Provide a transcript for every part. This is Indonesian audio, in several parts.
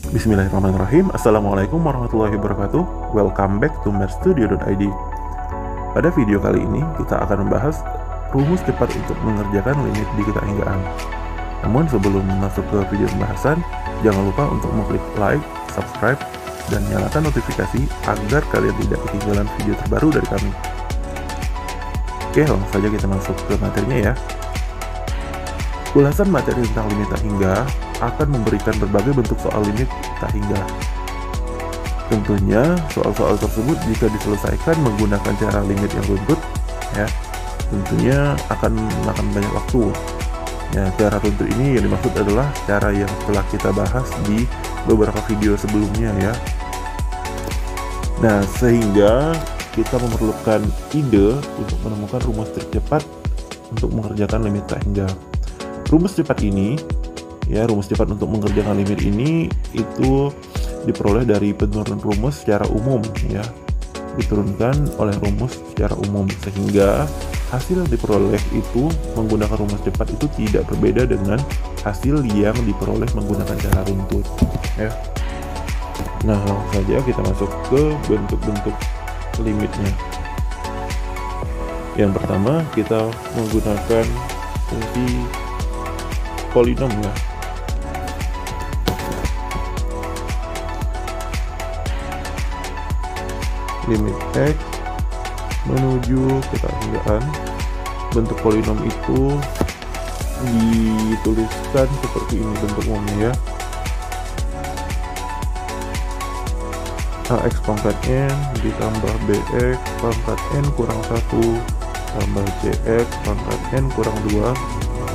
Bismillahirrahmanirrahim. Assalamualaikum warahmatullahi wabarakatuh. Welcome back to merstudio.id. Pada video kali ini kita akan membahas rumus cepat untuk mengerjakan limit diketahinggaan. Namun sebelum masuk ke video pembahasan, jangan lupa untuk mengklik like, subscribe, dan nyalakan notifikasi agar kalian tidak ketinggalan video terbaru dari kami. Oke, langsung saja kita masuk ke materinya ya. Ulasan materi tentang limit tak hingga akan memberikan berbagai bentuk soal limit tak hingga. Tentunya soal-soal tersebut jika diselesaikan menggunakan cara limit yang runtut, ya, tentunya akan memakan banyak waktu. Ya, cara runtut ini yang dimaksud adalah cara yang telah kita bahas di beberapa video sebelumnya ya. Nah, sehingga kita memerlukan ide untuk menemukan rumus tercepat untuk mengerjakan limit tak hingga. Rumus cepat ini, ya, rumus cepat untuk mengerjakan limit ini itu diperoleh dari penurunan rumus secara umum, ya, diturunkan oleh rumus secara umum, sehingga hasil yang diperoleh itu menggunakan rumus cepat itu tidak berbeda dengan hasil yang diperoleh menggunakan cara runtut, ya. Nah, langsung saja kita masuk ke bentuk-bentuk limitnya. Yang pertama, kita menggunakan fungsi polinom ya. Limit x menuju ketahinggaan. Bentuk polinom itu dituliskan seperti ini bentuk umumnya ya. Ax pangkat n ditambah bx pangkat n kurang 1 tambah cx pangkat n kurang 2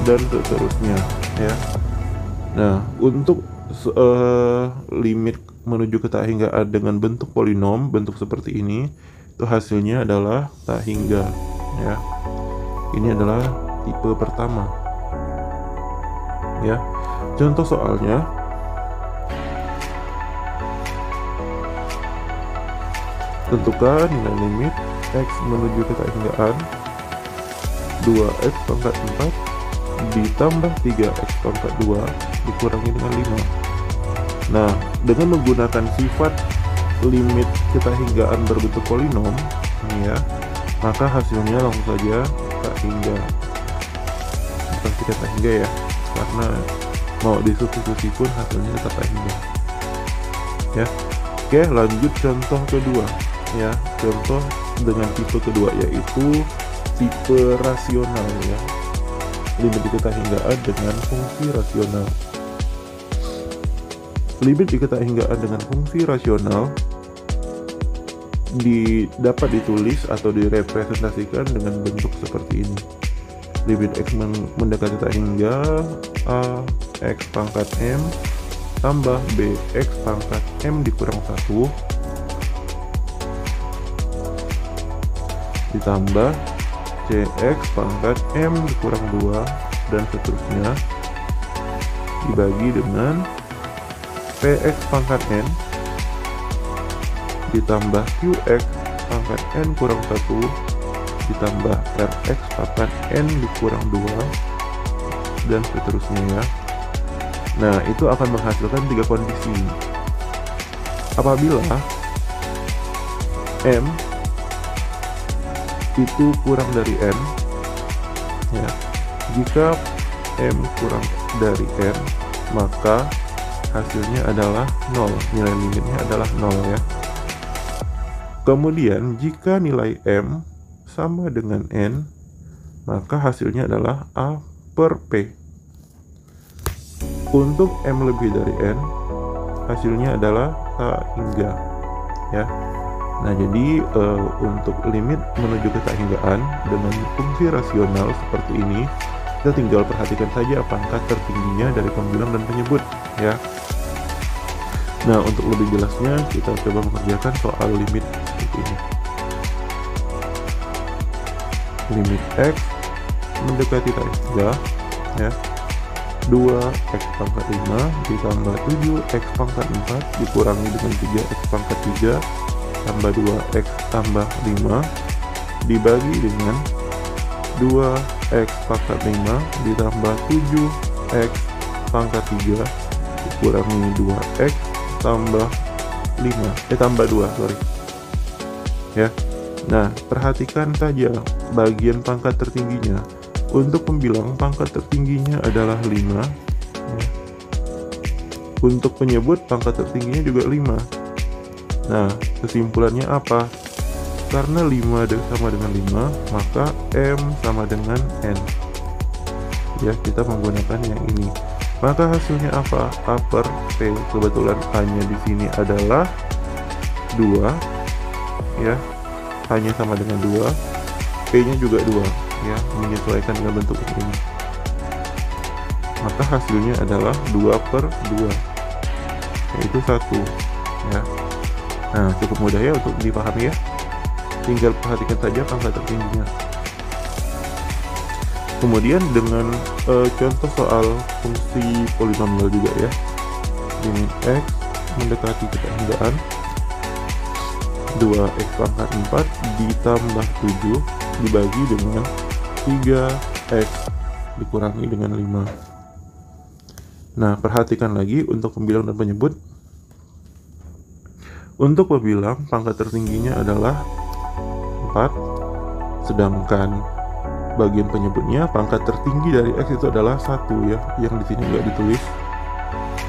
dan seterusnya ya. Nah, untuk limit menuju ke tak hinggaan dengan bentuk polinom, bentuk seperti ini, itu hasilnya adalah tak hingga ya. Ini adalah tipe pertama ya. Contoh soalnya, tentukan nilai limit x menuju ke tak hinggaan 2x pangkat 4 ditambah 3x pangkat 2 dikurangi dengan 5. Nah, dengan menggunakan sifat limit ketahinggaan berbentuk polinom ini ya, maka hasilnya langsung saja tak hingga. Pasti tak hingga ya, karena mau disubstitusi pun hasilnya tetap tak hingga ya. Oke, lanjut contoh kedua ya. Contoh dengan tipe kedua yaitu tipe rasional ya. Limit diketahinggaan dengan fungsi rasional. Limit diketahinggaan dengan fungsi rasional dapat ditulis atau direpresentasikan dengan bentuk seperti ini. Limit x mendekati tak hingga a x pangkat m tambah b x pangkat m dikurang 1 ditambah cx pangkat m dikurang 2 dan seterusnya dibagi dengan px pangkat n ditambah qx pangkat n kurang 1 ditambah rx pangkat n dikurang 2 dan seterusnya ya. Nah, itu akan menghasilkan 3 kondisi. Apabila m itu kurang dari n ya, jika m kurang dari n maka hasilnya adalah 0, nilai limitnya adalah 0 ya. Kemudian jika nilai m sama dengan n maka hasilnya adalah a per p. Untuk m lebih dari n hasilnya adalah tak hingga ya. Nah, jadi untuk limit menuju ke tak hinggaan dengan fungsi rasional seperti ini, kita tinggal perhatikan saja pangkat tertingginya dari pembilang dan penyebut ya. Nah, untuk lebih jelasnya kita coba mengerjakan soal limit seperti ini. Limit x mendekati tak hingga ya, 2x pangkat 5 ditambah 7x pangkat 4 dikurangi dengan 3x pangkat 3 tambah 2x tambah 5 dibagi dengan 2x pangkat 5 ditambah 7x pangkat 3 dikurangi 2x tambah 5, tambah 2, sorry. Ya. Nah, perhatikan saja bagian pangkat tertingginya. Untuk pembilang, pangkat tertingginya adalah 5. Ya. Untuk penyebut, pangkat tertingginya juga 5. Nah, kesimpulannya apa? Karena 5 sama dengan 5, maka M sama dengan N. Ya, kita menggunakan yang ini. Maka hasilnya apa? A per P. Kebetulan A-nya di sini adalah 2. Ya, A-nya sama dengan 2. P-nya juga 2. Ya, menyesuaikan dengan bentuk ini. Maka hasilnya adalah 2 per 2. Yaitu 1. Ya. Nah, cukup mudah ya untuk dipahami ya. Tinggal perhatikan saja pangkat tertingginya. Kemudian dengan contoh soal fungsi polinomial juga ya. Limit X mendekati ketidakhindaraan 2x pangkat 4 ditambah 7 dibagi dengan 3x dikurangi dengan 5. Nah, perhatikan lagi untuk pembilang dan penyebut. Untuk pembilang, pangkat tertingginya adalah 4, sedangkan bagian penyebutnya pangkat tertinggi dari X itu adalah 1 ya, yang di sini nggak ditulis.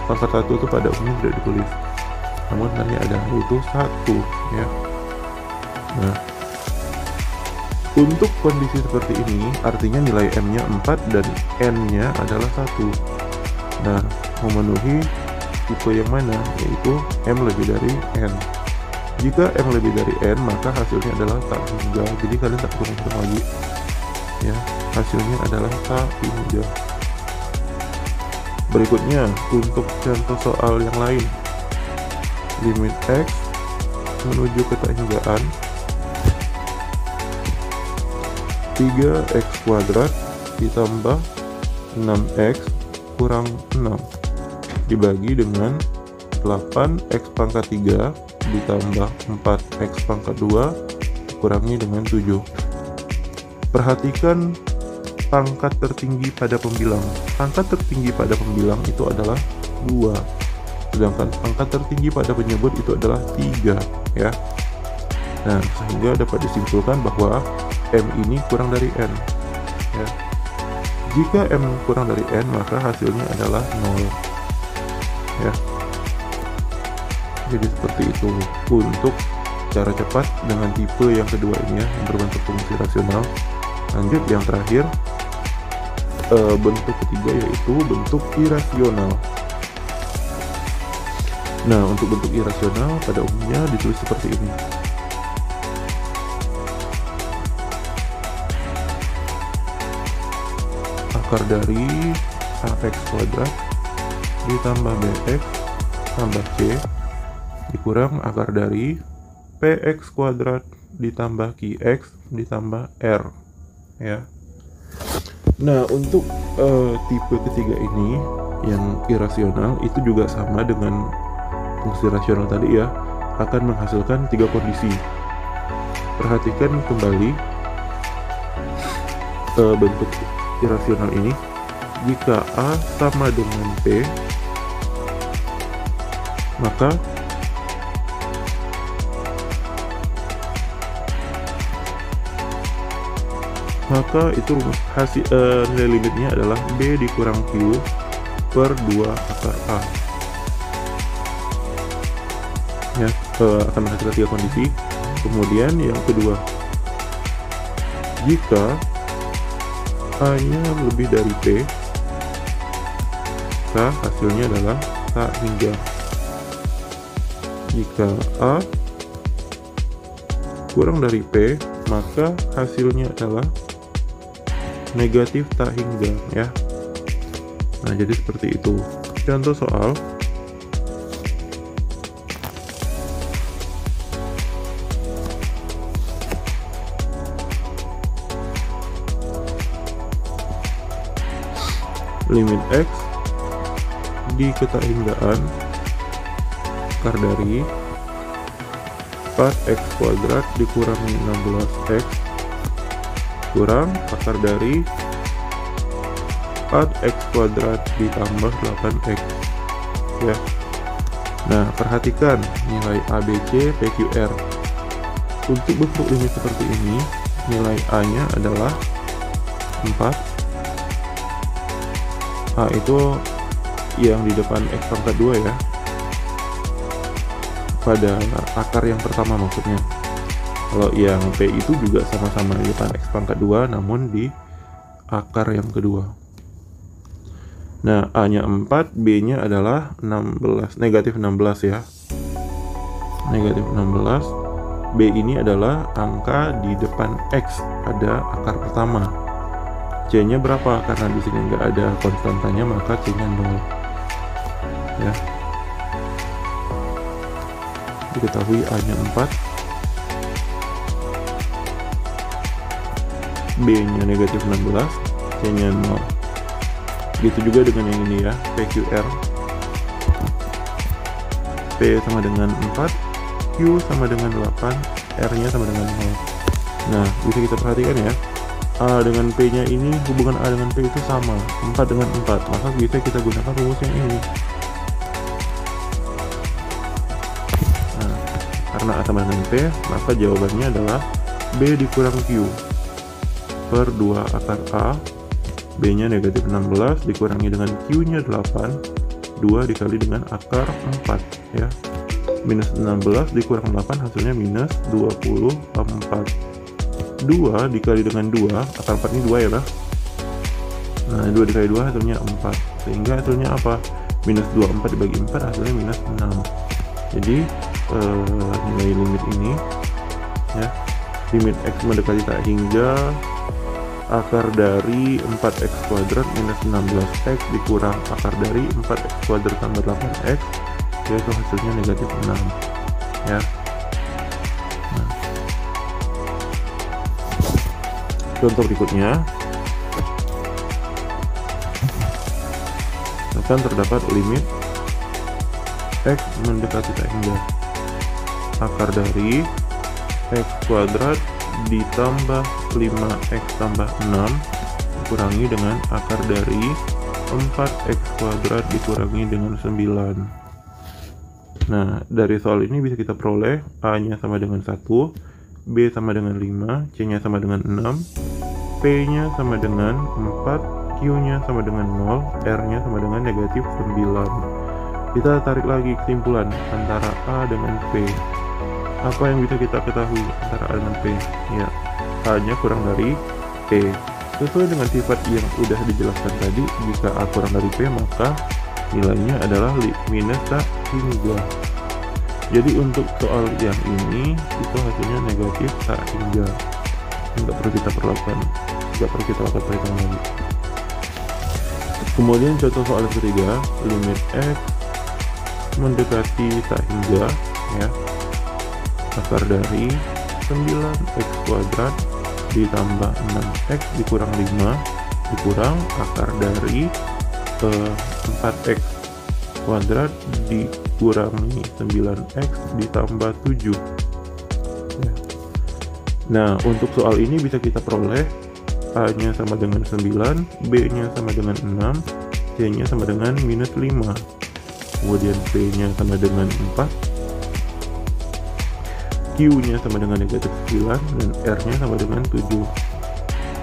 Pangkat 1 itu pada umumnya tidak ditulis, namun hanya ada itu 1 ya. Nah, untuk kondisi seperti ini artinya nilai M-nya 4 dan N-nya adalah 1. Nah, memenuhi tipe yang mana? Yaitu M lebih dari N. Jika M lebih dari N, maka hasilnya adalah tak hingga. Jadi kalian tak perlu hitung lagi ya, hasilnya adalah tak hingga. Berikutnya untuk contoh soal yang lain. Limit X menuju ke tak hinggaan 3x kuadrat ditambah 6x kurang 6 dibagi dengan 8x pangkat 3 ditambah 4x pangkat 2 dikurangi dengan 7. Perhatikan pangkat tertinggi pada pembilang. Pangkat tertinggi pada pembilang itu adalah 2, sedangkan pangkat tertinggi pada penyebut itu adalah 3 ya. Nah, sehingga dapat disimpulkan bahwa M ini kurang dari N ya. Jika M kurang dari N, maka hasilnya adalah 0 ya. Jadi seperti itu untuk cara cepat dengan tipe yang kedua ini ya, yang berbentuk fungsi rasional. Lanjut yang terakhir, bentuk ketiga yaitu bentuk irasional. Nah, untuk bentuk irasional pada umumnya ditulis seperti ini. Akar dari ax kuadrat ditambah bx tambah c dikurang akar dari px kuadrat ditambah qx ditambah r ya. Nah, untuk tipe ketiga ini yang irasional itu juga sama dengan fungsi rasional tadi ya, akan menghasilkan 3 kondisi. Perhatikan kembali bentuk irasional ini. Jika A sama dengan P, maka itu rumus hasil nilai limitnya adalah B dikurang Q per 2 akar A ya, akan menghasilkan 3 kondisi. Kemudian yang kedua, jika A nya lebih dari P, maka hasilnya adalah tak hingga. Jika A kurang dari P, maka hasilnya adalah negatif tak hingga ya. Nah, jadi seperti itu. Contoh soal. Limit X di ketahinggaan akar dari 4x kuadrat dikurangi 16x kurang akar dari 4x kuadrat ditambah 8x ya. Nah, perhatikan nilai ABC, PQR. Untuk bentuk limit seperti ini, nilai A-nya adalah 4. A itu yang di depan X pangkat 2 ya. Pada akar yang pertama maksudnya. Kalau yang P itu juga sama-sama di depan X pangkat 2, namun di akar yang kedua. Nah, A-nya 4, B-nya adalah 16, negatif 16 ya. Negatif 16. B ini adalah angka di depan X pada akar pertama. C-nya berapa? Karena di sini nggak ada konstantanya, maka C-nya 0. Ya. Diketahui A-nya 4. B-nya negatif 16, C-nya 0. Gitu juga dengan yang ini ya, PQR. P sama dengan 4, Q sama dengan 8, R-nya sama dengan 0. Nah, bisa kita perhatikan ya, A dengan P-nya ini, hubungan A dengan P itu sama, 4 dengan 4, maka bisa kita gunakan rumus yang ini. Nah, karena A sama dengan P, maka jawabannya adalah B dikurang Q per 2 akar A. B-nya negatif 16 dikurangi dengan Q-nya 8, 2 dikali dengan akar 4 ya. Minus 16 dikurang 8 hasilnya minus 24. 2 dikali dengan 2, akar 4 ini 2 ya lah. Nah, 2 dikali 2 hasilnya 4. Sehingga hasilnya apa? Minus 24 dibagi 4 hasilnya minus 6. Jadi nilai limit ini ya, limit X mendekati tak hingga akar dari 4x kuadrat minus 16x dikurang akar dari 4x kuadrat tambah 8x, yaitu hasilnya negatif 6 ya. Nah, contoh berikutnya, akan terdapat limit X mendekati tak hingga akar dari X kuadrat ditambah 5x tambah 6 dikurangi dengan akar dari 4x kuadrat dikurangi dengan 9. Nah, dari soal ini bisa kita peroleh A-nya sama dengan 1, B sama dengan 5, C-nya sama dengan 6, P-nya sama dengan 4, Q-nya sama dengan 0, R-nya sama dengan negatif 9. Kita tarik lagi kesimpulan antara A dengan P. Apa yang bisa kita ketahui antara A dengan P? Ya, A-nya kurang dari P. Sesuai dengan sifat yang udah dijelaskan tadi, jika A kurang dari P, maka nilainya adalah minus tak hingga. Jadi untuk soal yang ini, itu hasilnya negatif tak hingga. Nggak perlu kita lakukan perhitungan lagi. Kemudian contoh soal ketiga, limit X mendekati tak hingga ya, akar dari 9x kuadrat ditambah 6x dikurang 5 dikurang akar dari 4x kuadrat dikurangi 9x ditambah 7 ya. Nah, untuk soal ini bisa kita peroleh A nya sama dengan 9, B nya sama dengan 6, C nya sama dengan minus 5, kemudian P nya sama dengan 4, Q-nya sama dengan negatif 9, dan R-nya sama dengan 7.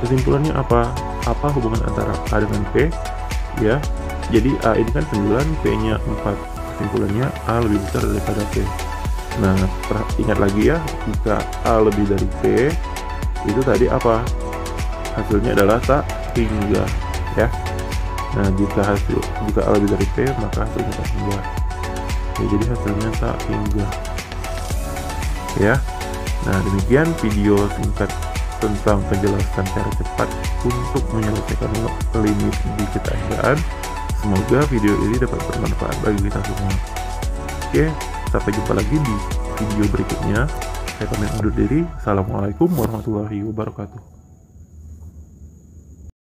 Kesimpulannya apa? Apa hubungan antara A dengan P? Ya, jadi A ini kan 9, P-nya 4. Kesimpulannya A lebih besar daripada P. Nah, ingat lagi ya, jika A lebih dari P, itu tadi apa? Hasilnya adalah tak hingga ya. Nah, jika A lebih dari P, maka hasilnya tak hingga. Ya, jadi hasilnya tak hingga. Ya, nah demikian video singkat tentang penjelasan cara cepat untuk menyelesaikan limit di ketahinggaan. Semoga video ini dapat bermanfaat bagi kita semua. Oke, sampai jumpa lagi di video berikutnya. Saya pamit undur diri. Assalamualaikum warahmatullahi wabarakatuh.